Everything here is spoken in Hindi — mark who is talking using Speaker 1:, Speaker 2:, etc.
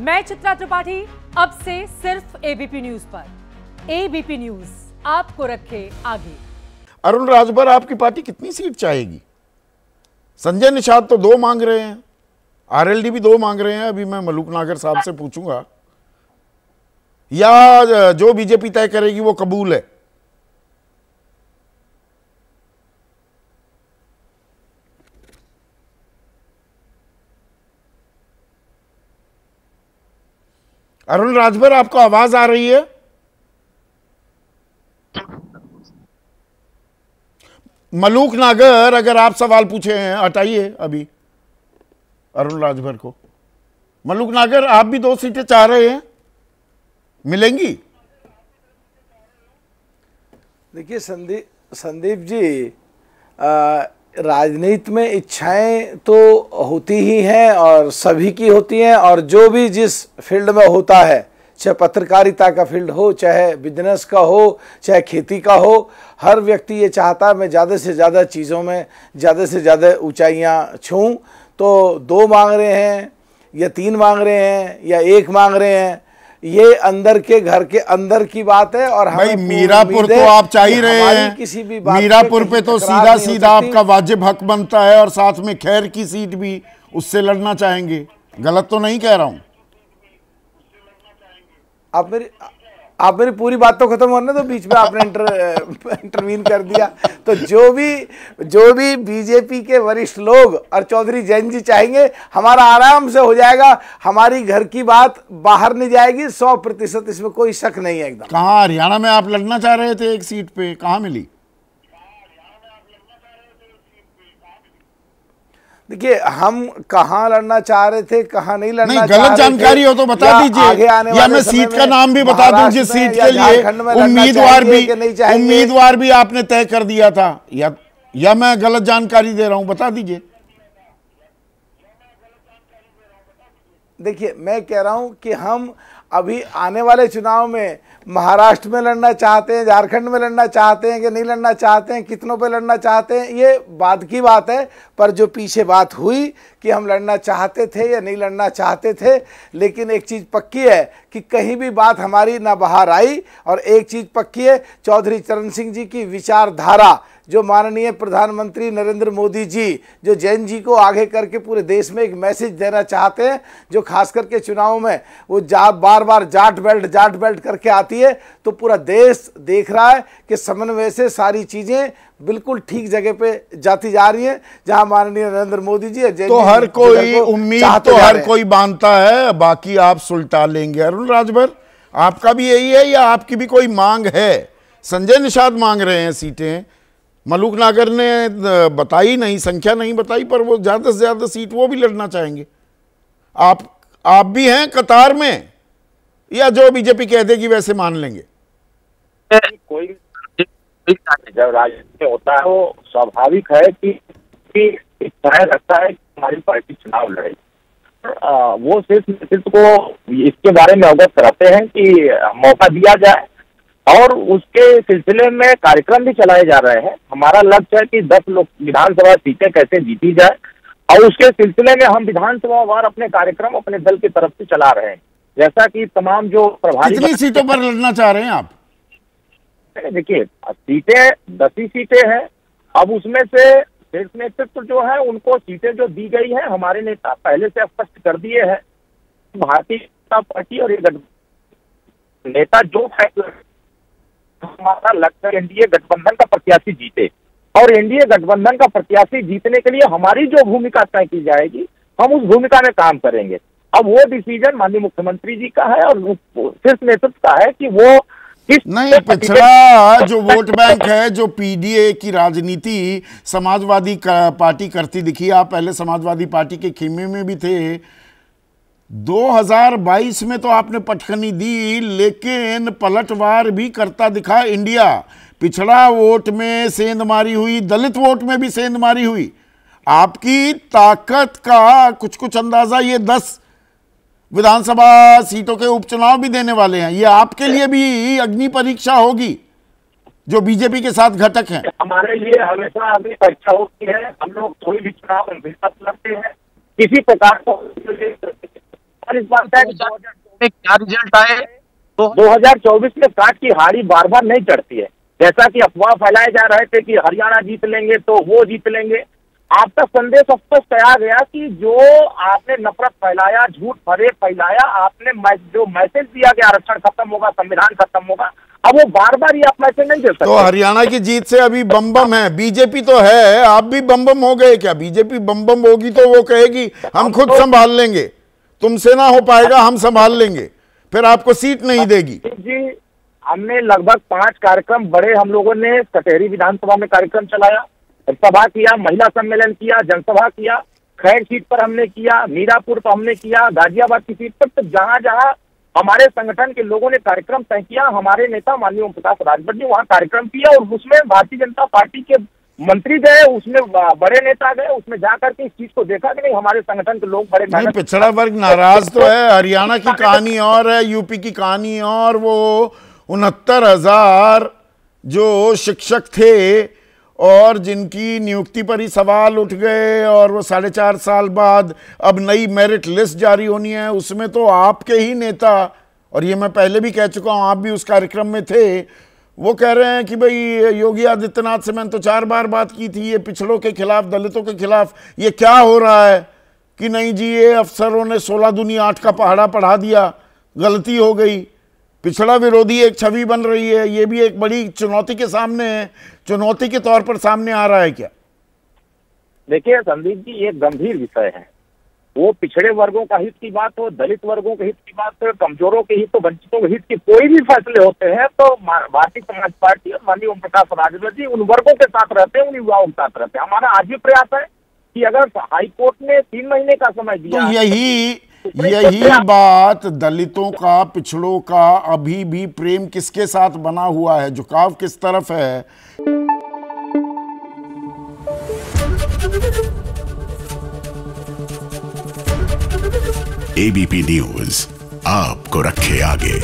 Speaker 1: मैं चित्रा त्रिपाठी, अब से सिर्फ एबीपी न्यूज पर। एबीपी न्यूज आपको रखे आगे।
Speaker 2: अरुण राजभर आपकी पार्टी कितनी सीट चाहेगी? संजय निषाद तो 2 मांग रहे हैं, आरएलडी भी 2 मांग रहे हैं। अभी मैं मलूक नागर साहब से पूछूंगा, या जो बीजेपी तय करेगी वो कबूल है? अरुण राजभर, आपको आवाज आ रही है? मलूक नागर, अगर आप सवाल पूछे हैं हटाइए अभी अरुण राजभर को। मलूक नागर, आप भी 2 सीटें चाह रहे हैं, मिलेंगी?
Speaker 3: देखिए संदीप जी, राजनीति में इच्छाएं तो होती ही हैं और सभी की होती हैं, और जो भी जिस फील्ड में होता है, चाहे पत्रकारिता का फील्ड हो, चाहे बिजनेस का हो, चाहे खेती का हो, हर व्यक्ति ये चाहता है मैं ज़्यादा से ज़्यादा चीज़ों में ज़्यादा से ज़्यादा ऊंचाइयां छूं। तो 2 मांग रहे हैं या 3 मांग रहे हैं या 1 मांग रहे हैं, ये अंदर के घर के अंदर की बात है। और
Speaker 2: भाई मीरापुर तो आप चाह ही रहे हैं,
Speaker 3: किसी भी बात
Speaker 2: मीरापुर पे तो सीधा सीधा आपका वाजिब हक बनता है, और साथ में खैर की सीट भी उससे लड़ना चाहेंगे। गलत तो नहीं कह रहा हूं?
Speaker 3: आप मेरी पूरी बात तो खत्म होने तो बीच में आपने इंटरवीन कर दिया। तो जो भी बीजेपी के वरिष्ठ लोग और चौधरी जैन जी चाहेंगे, हमारा आराम से हो जाएगा। हमारी घर की बात बाहर नहीं जाएगी, 100%, इसमें कोई शक नहीं है एकदम।
Speaker 2: कहाँ हरियाणा में आप लड़ना चाह रहे थे 1 सीट पे, कहाँ मिली?
Speaker 3: देखिए, हम कहाँ लड़ना चाह रहे थे, कहाँ नहीं लड़ना
Speaker 2: नहीं, गलत जानकारी हो तो बता दीजिए, या मैं सीट का नाम भी बता दूं जिस सीट के लिए उम्मीदवार भी आपने तय कर दिया था, या मैं गलत जानकारी दे रहा हूं, बता दीजिए।
Speaker 3: देखिए, मैं कह रहा हूं कि हम अभी आने वाले चुनाव में महाराष्ट्र में लड़ना चाहते हैं, झारखंड में लड़ना चाहते हैं कि नहीं लड़ना चाहते हैं, कितनों पे लड़ना चाहते हैं, ये बाद की बात है। पर जो पीछे बात हुई कि हम लड़ना चाहते थे या नहीं लड़ना चाहते थे, लेकिन एक चीज़ पक्की है कि कहीं भी बात हमारी ना बाहर आई। और एक चीज़ पक्की है, चौधरी चरण सिंह जी की विचारधारा, जो माननीय प्रधानमंत्री नरेंद्र मोदी जी जो जैन जी को आगे करके पूरे देश में एक मैसेज देना चाहते हैं, जो खास करके चुनाव में वो बार बार जाट बेल्ट करके आती है, तो पूरा देश देख रहा है कि समन्वय से सारी चीजें बिल्कुल ठीक जगह पे जाती जा रही हैं, जहां माननीय नरेंद्र मोदी जी तो
Speaker 2: हर कोई उम्मीद तो हर कोई बांधता है, बाकी आप सुलटा लेंगे। अरुण राजभर, आपका भी यही है या आपकी भी कोई मांग है? संजय निषाद मांग रहे हैं सीटें, मलूक नागर ने बताई नहीं, संख्या नहीं बताई, पर वो ज्यादा से ज्यादा सीट वो भी लड़ना चाहेंगे। आप भी हैं कतार में, या जो बीजेपी कह देगी वैसे मान लेंगे?
Speaker 4: कोई जब राजनीति में होता है वो स्वाभाविक है कि इच्छा रखता है कि हमारी पार्टी चुनाव लड़े। वो सिर्फ नेतृत्व को इसके बारे में अवगत कराते हैं कि मौका दिया जाए, और उसके सिलसिले में कार्यक्रम भी चलाए जा रहे हैं। हमारा लक्ष्य है कि 10 विधानसभा सीटें कैसे जीती जाए, और उसके सिलसिले में हम विधानसभा वार अपने कार्यक्रम अपने दल की तरफ से चला रहे हैं। जैसा कि तमाम जो प्रभारी,
Speaker 2: कितनी सीटों पर लड़ना चाह रहे हैं आप?
Speaker 4: देखिए, सीटें 10 ही सीटें हैं। अब उसमें से शीर्ष नेतृत्व जो है उनको सीटें जो दी गई है, हमारे नेता पहले से स्पष्ट कर दिए हैं। भारतीय जनता पार्टी और ये नेता जो फैसला, हमारा लक्ष्य एनडीए गठबंधन का प्रत्याशी जीते, और एनडीए गठबंधन का प्रत्याशी जीतने के लिए हमारी जो भूमिका तय की जाएगी, हम उस भूमिका में काम करेंगे। अब वो डिसीजन माननीय मुख्यमंत्री जी का है और शीर्ष नेतृत्व का है कि वो
Speaker 2: नहीं, पिछड़ा जो वोट बैंक है, जो पीडीए की राजनीति समाजवादी पार्टी करती दिखी। आप पहले समाजवादी पार्टी के खेमे में भी थे, 2022 में तो आपने पटखनी दी, लेकिन पलटवार भी करता दिखा इंडिया। पिछड़ा वोट में सेंधमारी हुई, दलित वोट में भी सेंधमारी हुई। आपकी ताकत का कुछ अंदाजा ये 10 विधानसभा सीटों के उपचुनाव भी देने वाले हैं, ये आपके लिए भी अग्नि परीक्षा होगी, जो बीजेपी के साथ घटक हैं।
Speaker 4: हमारे लिए हमेशा अग्नि परीक्षा होती है। हम लोग कोई भी चुनाव लड़ते हैं, किसी प्रकार को इस बात है कि 2024 में क्या रिजल्ट आए, तो 2024 में काट की हाड़ी बार बार नहीं चढ़ती है। जैसा कि अफवाह फैलाए जा रहे थे कि हरियाणा जीत लेंगे तो वो जीत लेंगे, आपका संदेश स्पष्ट आ गया कि जो आपने नफरत फैलाया, झूठ फरेब फैलाया, आपने जो मैसेज दिया कि आरक्षण खत्म होगा, संविधान खत्म होगा, अब वो बार बार ये आप मैसेज नहीं दे सकते।
Speaker 2: तो हरियाणा की जीत से अभी बम बम है, बीजेपी तो है, आप भी बम बम हो गए क्या? बीजेपी बम बम होगी तो वो कहेगी हम खुद संभाल लेंगे, तुमसे ना हो पाएगा, हम संभाल लेंगे, फिर आपको सीट नहीं देगी।
Speaker 4: जी, हमने लगभग 5 कार्यक्रम बड़े, हम लोगों ने कटेहरी विधानसभा में कार्यक्रम चलाया, सभा किया, महिला सम्मेलन किया, जनसभा किया, खैर सीट पर हमने किया, मीरापुर पर हमने किया, गाजियाबाद की सीट पर, तो जहां जहां हमारे संगठन के लोगों ने कार्यक्रम तय किया, हमारे नेता माननीय ओम प्रकाश राजभर ने वहां कार्यक्रम किया और उसमें भारतीय जनता पार्टी के मंत्री गए, उसमें बड़े नेता गए, उसमें जाकर के इस चीज को देखा कि नहीं हमारे संगठन के लोग बड़े
Speaker 2: नहीं, पिछड़ा वर्ग नाराज तो है। हरियाणा की कहानी और है, यूपी की कहानी और, वो 69,000 जो शिक्षक थे और जिनकी नियुक्ति पर ही सवाल उठ गए और वो 4.5 साल बाद अब नई मेरिट लिस्ट जारी होनी है, उसमें तो आपके ही नेता, और ये मैं पहले भी कह चुका हूं, आप भी उस कार्यक्रम में थे, वो कह रहे हैं कि भाई योगी आदित्यनाथ से मैंने तो 4 बार बात की थी, ये पिछड़ों के खिलाफ, दलितों के खिलाफ ये क्या हो रहा है कि नहीं जी ये अफसरों ने 16 दूनी 8 का पहाड़ा पढ़ा दिया, गलती हो गई, पिछड़ा विरोधी एक छवि बन रही है। ये भी एक बड़ी चुनौती के सामने है, चुनौती के तौर पर सामने आ रहा है क्या?
Speaker 4: देखिए संदीप जी, ये गंभीर विषय है, वो पिछड़े वर्गों का हित की बात हो, दलित वर्गों के हित की बात हो, कमजोरों के हित, तो वंचितों के हित की कोई भी फैसले होते हैं तो भारतीय समाज पार्टी और माननीय ओम प्रकाश राजभर जी उन वर्गों के साथ रहते हैं, उन युवाओं के साथ रहते हैं। हमारा आज भी प्रयास है कि अगर हाईकोर्ट ने 3 महीने का समय दिया,
Speaker 2: तो यही बात दलितों का, पिछड़ों का अभी भी प्रेम किसके साथ बना हुआ है, झुकाव किस तरफ है?
Speaker 5: एबीपी न्यूज आपको रखे आगे।